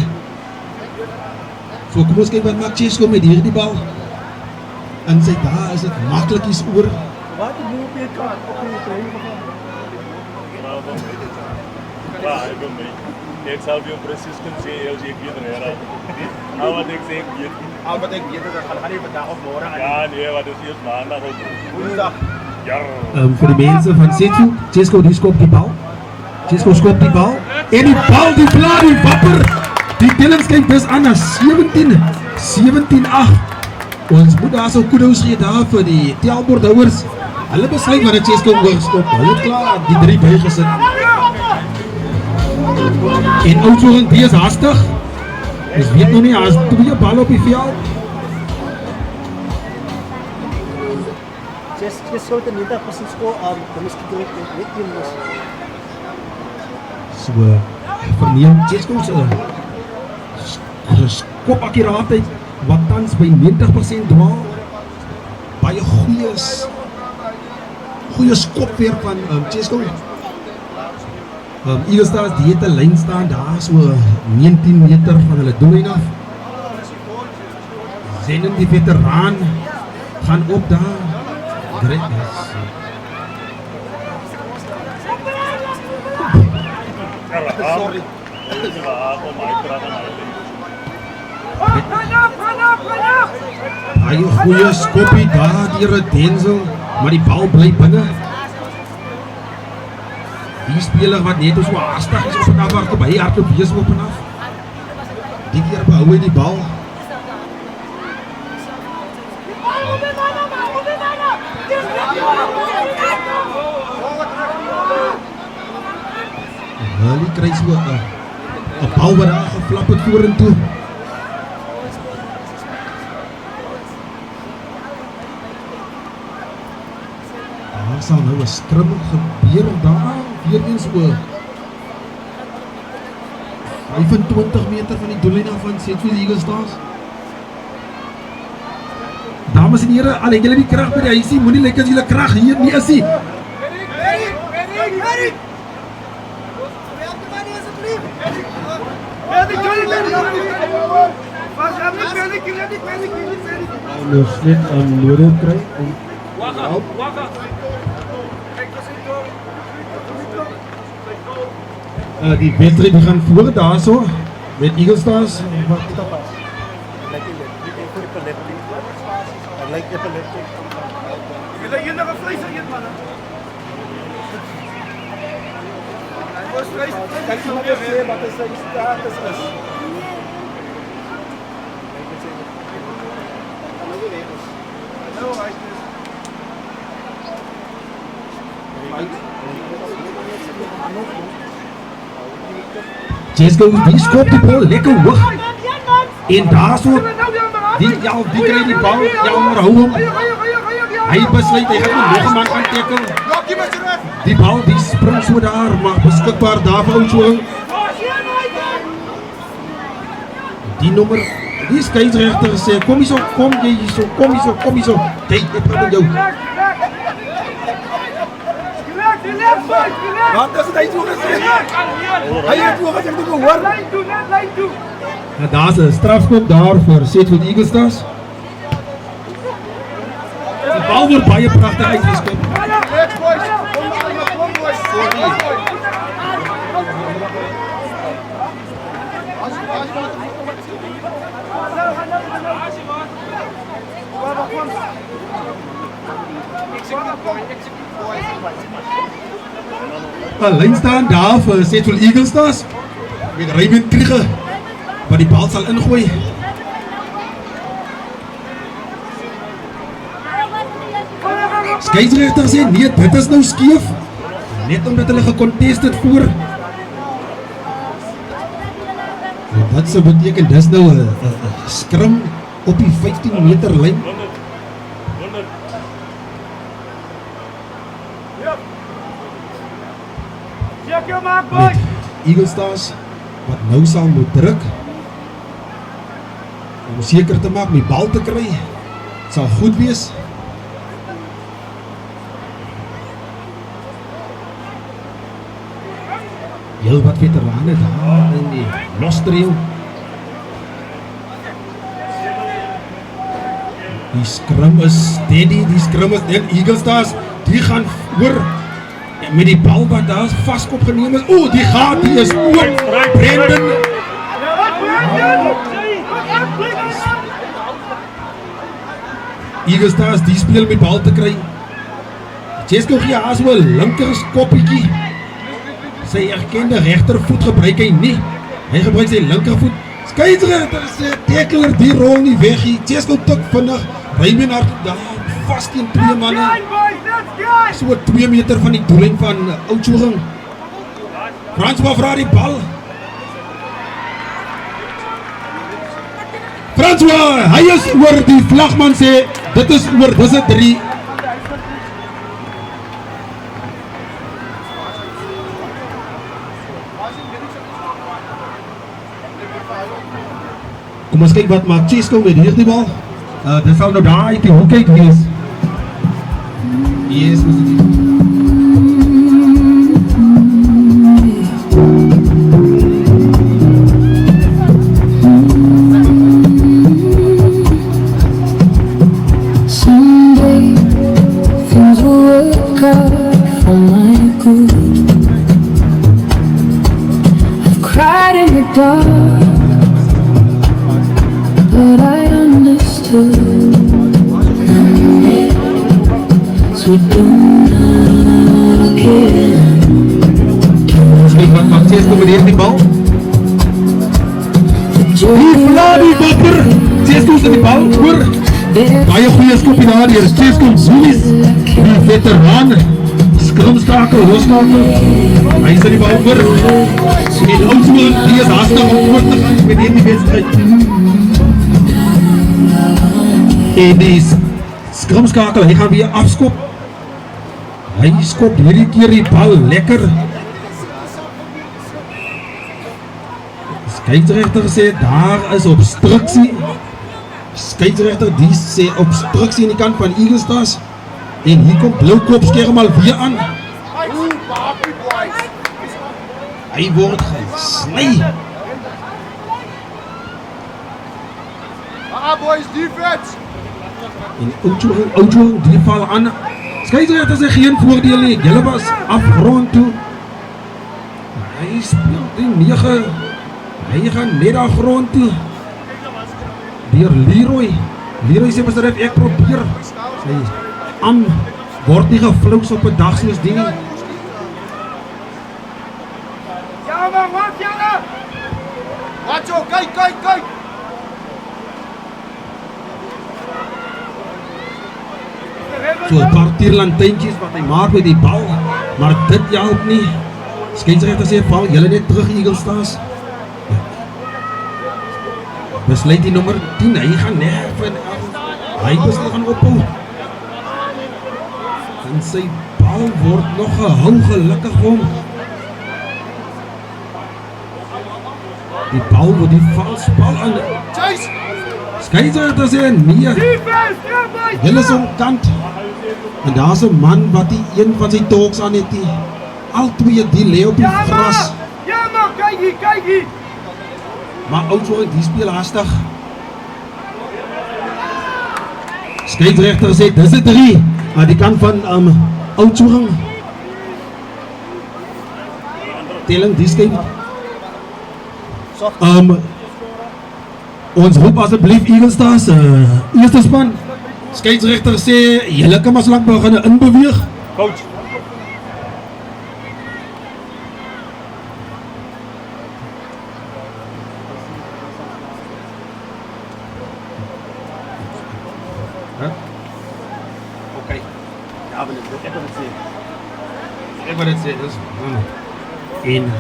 So kom ons kyk wat maak Chesko met hierdie bal. En sy daar is dit maklikies oor. Wat die boel op die kant op die trein gegaan. Ek ben mee. Ek sal vir jou presies kan sê as ek weer reg. Nou wat ek sê ek weet. Al wat ek weet is dat gaan nie vandag of môre aan. Ja, nee, wat is eers maandag of Woensdag. Ja. Vir die mense van Setsu, Chesko die skop die bal. Chesko skop die bal en die bal die pla die wapper. Die tellings kyk dus aan na 17-8. Ons moet daar so kudos gee daar vir die telbordhouers. Hulle besluit wanneer Chesko hoog skop. Hulle het klaar die 3 bygesit. En Oudtshoorn die is hastig. Ons weet nog nie, as 2 bal op die veld. Chesko het 90% skoor aan, dan is die net een was. So, verneem Chesko se skop akkuraatheid wat tans by 90% dwaal. Baie goeie skop weer van Chesko. Eagle Stars die het 'n lyn staan daar so 19 meter van hulle doellyn af. Zenon die veteraan gaan op daar. Greatness. Sorry. Baie goeie skoppie daar deur Denzel, maar die bal bly binne. Die speler wat net so haastig is op daar waar hy hardloop wees op en af. Die keer behou hy die bal. Hulle kry so 'n bal wat daar geflap het vorentoe. Daar sal nou 'n skribbel gebeur daar. Weer eens so 25 meter van die doellyn af van Setsu Eagle Stars. Dames en here, al het julle die krag by die huisie, moenie lyk as julle krag hier nie is nie. Ons net aan Loro kry om help. Die wedstrijd die gaan voor daar zo met Eagle Stars. Wat dit op pas. Lekker dit. Ek vir die Like epileptic. Jy nog 'n vleis eet man. Hy was vleis. Kan jy maar sê wat is sy status is? No, hy is. Jesco, die skop die bal lekker hoog. En daar so die kry die bal, maar hou hom. Hy besluit hy gaan nog 'n man aanteken. Die bal die spring so daar, maar beskikbaar daar vir Oudtshoorn. Die nommer, die skeieregter sê kom hierso, kom jy hierso, kom hierso. Kyk, ek praat met jou. Wat is hy so gesê? Hy het so gesê ek hoor. Lyn toe. Nou daar's 'n strafskop daar vir Setwood Eagle Stars. Die bal word baie pragtig uitgeskop. Let's boys. Kom boys. Lyn staan daar vir Setwood Eagle Stars. Met Raymond Krieger wat die bal sal ingooi. Skeieregter sê nee, dit is nou skeef. Net omdat hulle gecontested voor. En wat sou beteken dis nou 'n skrum op die 15 meter lyn. Check jou maak boys. Eagle Stars wat nou sal moet druk om seker te maak om die bal te kry. Sal goed wees. Heel wat veterane daar in die lostreeu. Die skrum is steady, die skrum is net Eagle Stars, die gaan oor met die bal wat daar vaskop geneem is. O, die gaat, die is oop. Brendan. Eagle Stars, die speel met bal te kry. Jesco gee haar so 'n linker skoppietjie. Sy erkende regtervoet gebruik hy nie. Hy gebruik sy linkervoet. Skeieregter sê Dekler die rol nie weg nie. Jesco tik vinnig. Raymond daar vas teen twee manne. So 2 meter van die doellyn van Oudtshoorn. François vra die bal. François, hy is oor, die vlagman sê dit is oor, dis 'n 3. Kom ons kyk wat maak Jesco met hierdie bal. Dit sal nou daar uit die hoek uit wees. Yes, Mr. Someday things will work out for my good. I've cried in the dark, but I understood. So do not care. Kyk wat maak Jesco met hierdie bal. Die Vladi Bopper. Jesco se die bal oor. Baie goeie skopie daar deur Jesco Zulis. Die veteraan. Skrumstakel, losmaker. Hy sit die bal oor. En Oudtshoorn, die is haastig om voort te gaan met hierdie wedstryd. En die skrumskakel, hy gaan weer afskop. Hy skop hierdie keer die bal lekker. Skeieregter sê daar is obstruksie. Skeieregter die sê obstruksie aan die kant van Eagle Stars. En hier kom Bloukop skerm al weer aan. Hy word gesny. Boys defense. En Oudtshoorn die val aan. Skeieregter sê geen voordeel nie. Julle was afgrond toe. Hy speel die 9. Hy gaan net daar grond toe. Deur Leroy. Leroy sê vir sy ref, ek probeer. Sy arm word nie geflous op 'n dag soos die nie. Ja, man, wat, jongen? Wat zo, kijk. So 'n paar tierlantijntjies wat hy maak met die bal, maar dit help nie. Skeieregter sê val julle net terug Eagle Stars. Besluit die nommer 10, hy gaan nerf en hy besluit gaan ophou. En sy bal word nog gehou, gelukkig vir hom. Die bal word die valsbal aan. Chase! Skeieregter sê nee. Defense, terug, boys! Hulle is omkant. En daar's 'n man wat die een van sy talks aan het. Al twee die lê op die gras. Ja, man, kijk hier! Maar Oudtshoorn die speel hastig. Skeieregter sê dis 'n 3 aan die kant van Oudtshoorn. Telling die skep. Ons roep asseblief Eagle Stars eerste span. Skeieregter sê julle kan maar so lank begin inbeweeg. Coach. Okay. Ja, maar dit ek wil dit sê. Ek wil dit sê, dis en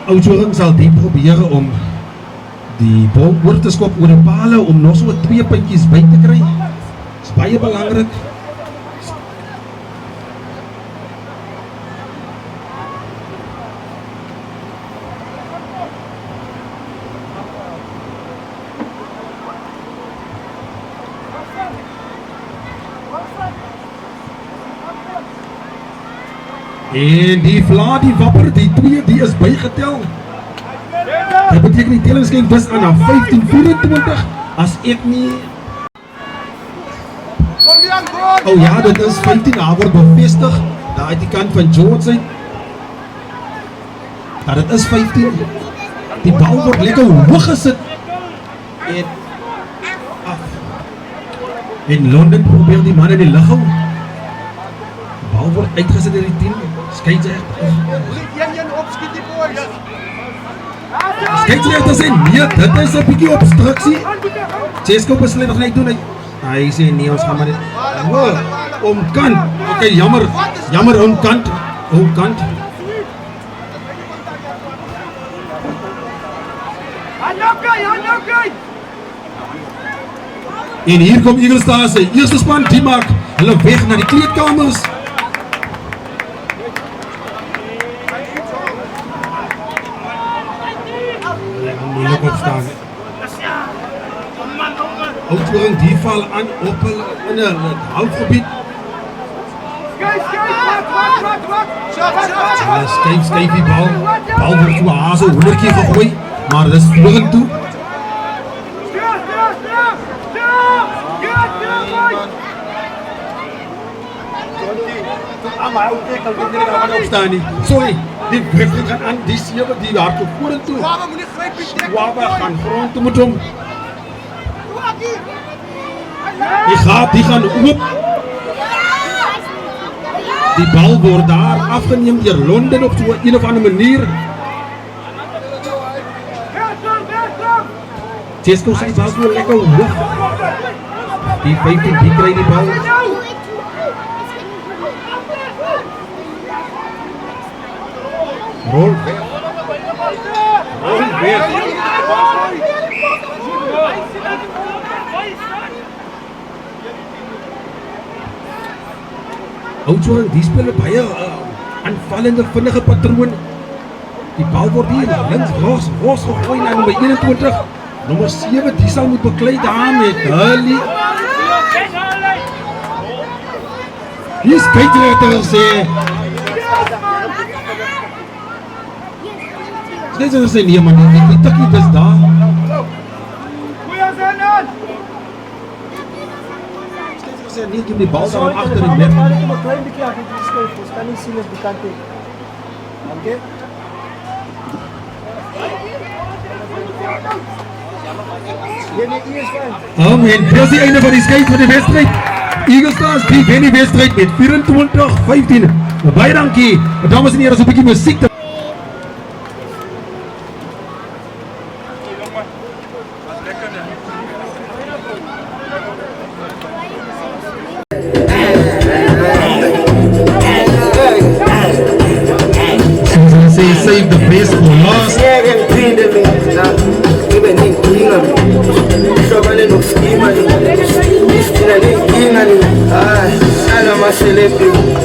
Oudtshoorn sal die probeer om die bal oor te skop oor die pale om nog so 2 puntjies by te kry. Dis baie belangrik. En die vla, die wapper, die 2, die is bygetel. Dit beteken die telling skyn dus aan 15-24 as ek nie... Kom hier, goal! Oh ja, dit is 15, daar word bevestig, daar uit die kant van George uit. Ja, dit is 15. Die bal word lekker hoog gesit. En af. En Londen probeer die man in die lug hou. Die bal word uitgesit in die team. Skeieregter. Een opskiet die boys! Skeieregter sê nee, dit is 'n bietjie obstruksie. Chesko besluit nog net doen. Hy sê nee, ons gaan maar net omkant. Okay, jammer omkant. Anokai! En hier kom Eagle Stars, sy eerste span, die maak hulle weg na die kleedkamers. Moeilik opstaan. Oudtshoorn die val aan op hulle in 'n halfgebied. Hulle skuif die bal. Bal word so haas 'n hoenertjie gegooi, maar dis vorentoe. Opstaan nie. Sorry, die wedstryd gaan aan, die 7 die hardloop vorentoe. Wawa moenie gryp die tek. Wawa gaan grond toe met hom. Die gaan oop. Die bal word daar afgeneem deur Londen op so 'n of ander manier. Chesko sê bal so lekker hoog. Die 15 die kry die bal. Rol weg. Oudtshoorn die speel 'n baie aanvallende vinnige patroon. Die bal word hier links ros gegooi na nommer 21. Nommer 7 die sal moet beklei daar met Hully. Hier skeieregter sê Dis is nie man, die tikkie is daar. Sê nie die bal daar agter die net. Net 'n klein bietjie af die skuif, ons kan nie sien op die kant nie. Okay. En dit is die einde van die skeid van die wedstrijd. Eagle Stars die wen die wedstrijd met 24-15. Baie dankie. Dames en heren, so 'n bietjie musiek. Say save the best for last. Nada más celebrity.